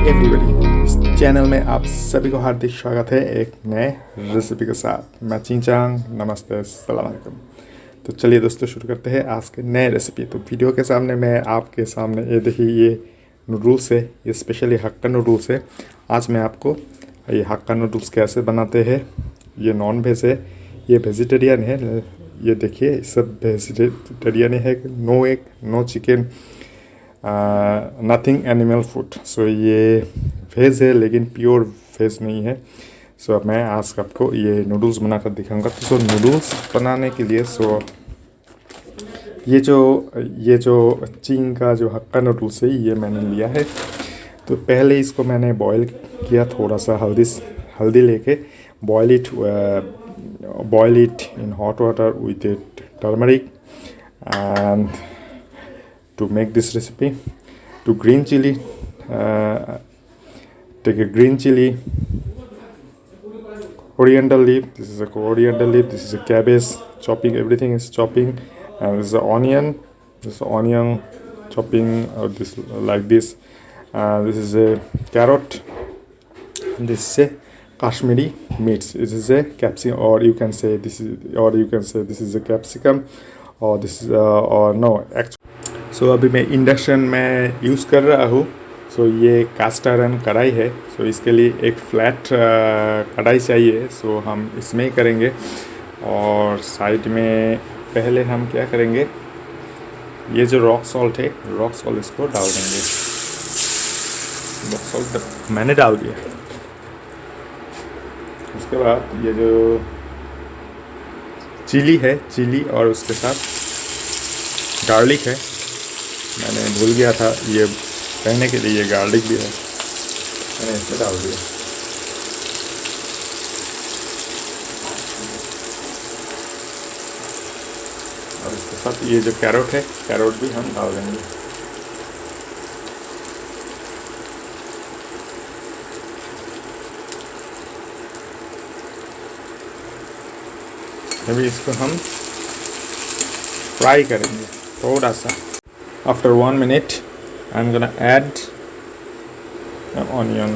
Everybody, इस channel में आप सभी को हार्दिक स्वागत है एक नए रेसिपी के साथ। मैं चांग, नमस्ते, सलाम अलैकुम। तो चलिए दोस्तों शुरू करते हैं आज के नए रेसिपी। तो वीडियो के सामने मैं आपके सामने ये देखिए, ये नूडल्स है, ये स्पेशली हक्का नूडल्स है। आज मैं आपको ये हक्का नूडल्स कैसे बनाते हैं। ये नॉन वेज है, ये वेजिटेरियन है। ये देखिए सब वेजिटेरियन है, no egg, no chicken, nothing animal food. So ये वेज है लेकिन प्योर वेज नहीं है। सो मैं आज आपको ये नूडल्स बनाकर दिखाऊंगा। तो सो नूडल्स बनाने के लिए ये जो चिंग का जो हक्का नूडल्स है ये मैंने लिया है। तो पहले इसको मैंने बॉईल किया, थोड़ा सा हल्दी लेके boil it in hot water with turmeric and to make this recipe. To green chili, take a green chili, coriander leaf. This is a coriander leaf. This is a cabbage. Chopping, everything is chopping. And this is an onion. This is onion chopping this like this. This is a carrot. And this is a Kashmiri meats. This is a capsicum, or you can say this is a capsicum, or this is or no actually. सो अभी मैं induction में use कर रहा हूँ। सो ये cast iron कढ़ाई है। सो इसके लिए एक फ्लैट कढ़ाई चाहिए। सो हम इसमें ही करेंगे। और साइड में पहले हम क्या करेंगे, ये जो रॉक सॉल्ट है, रॉक सॉल्ट इसको डाल देंगे। रॉक सॉल्ट मैंने डाल दिया। उसके बाद ये जो चिली है, चिली और उसके साथ गार्लिक है। मैंने भूल गया था ये कहने के लिए, ये गार्लिक भी है, मैंने इसमें डाल दिया। और इसके साथ ये जो कैरोट है, कैरोट भी हम डाल देंगे। अभी इसको हम फ्राई करेंगे थोड़ा सा। After 1 minute, I'm gonna add an onion.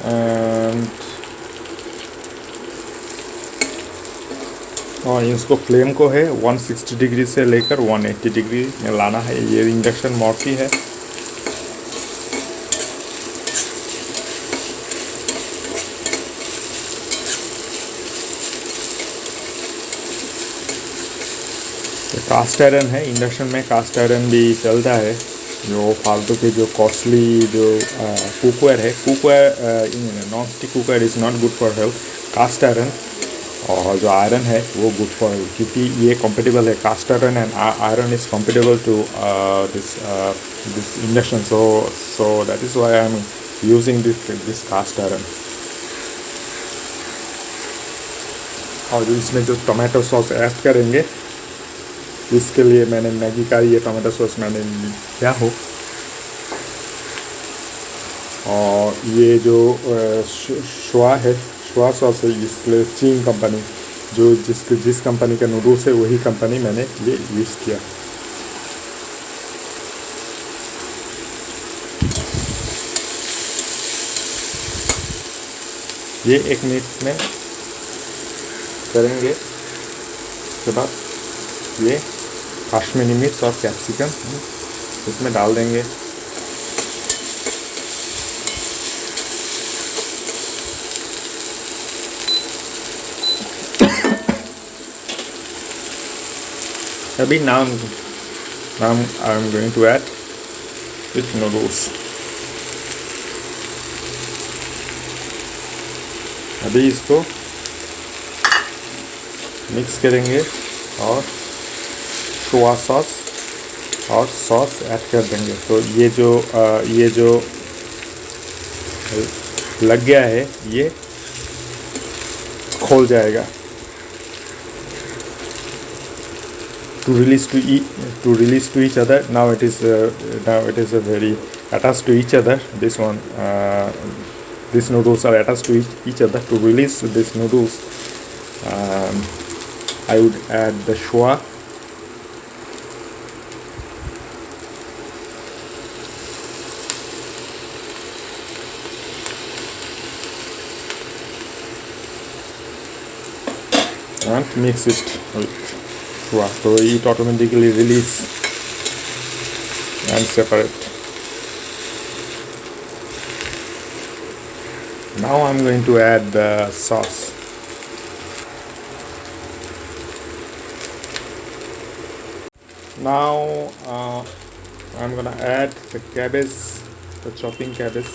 And और इसको फ्लेम को है 160 डिग्री से लेकर 180 डिग्री में लाना है। ये इंडक्शन मॉड की है। कास्ट आयरन है, इंडक्शन में कास्ट आयरन भी चलता है। जो फालतू के जो कॉस्टली जो कुकवेयर है, non stick cookware is not good for health. Cast iron और जो आयरन है वो गुड फॉर, क्योंकि ये कंपेटेबल है। Cast iron and iron is compatible to this induction. So that is why I am using this cast iron. और जो इसमें जो टोमेटो सॉस ऐड करेंगे, इसके लिए मैंने मैगी का ये टोमेटो सॉस मैंने लिया हो। और ये जो शुआ है, शुआ सॉस है, इसलिए चीन कंपनी, जो जिस कंपनी का नूडल्स है वही कंपनी मैंने ये यूज़ किया। ये 1 मिनट में करेंगे। उसके बाद ये कश्मीरी मिर्च और कैप्सिकम इसमें डाल देंगे। अभी now I'm going to add with noodles. अभी इसको मिक्स करेंगे और सोया सॉस और सॉस ऐड कर देंगे। तो ये जो लग गया है ये खोल जाएगा। to release to each other. Now it is a very attached to each other. This one, these noodles are attached to each other. To release these noodles, I would add the shua. And mix it with shua, so it automatically release and separate. Now I'm going to add the sauce. Now I'm gonna add the cabbage, the chopping cabbage.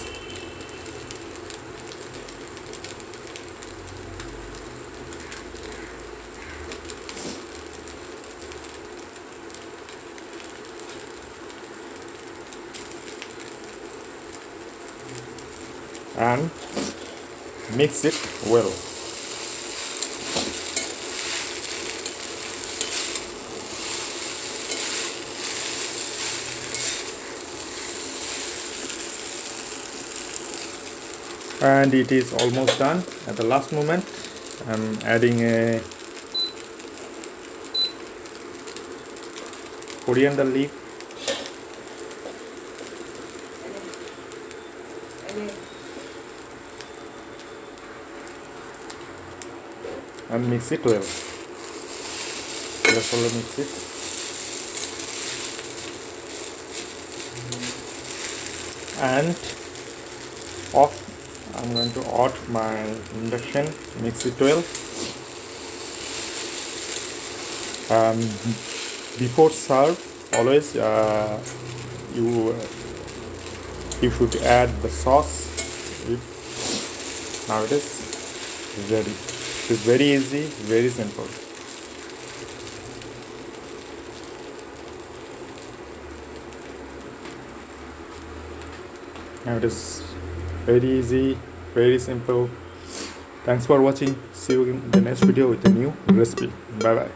And mix it well. And it is almost done. At the last moment, I'm adding a coriander leaf. And mix it well. Just only mix it. And off. I'm going to off my induction. Mix it well. Before serve, always you should add the sauce. Now it is ready. It is very easy, very simple. Now it is very easy, very simple. Thanks for watching. See you in the next video with a new recipe. Bye bye.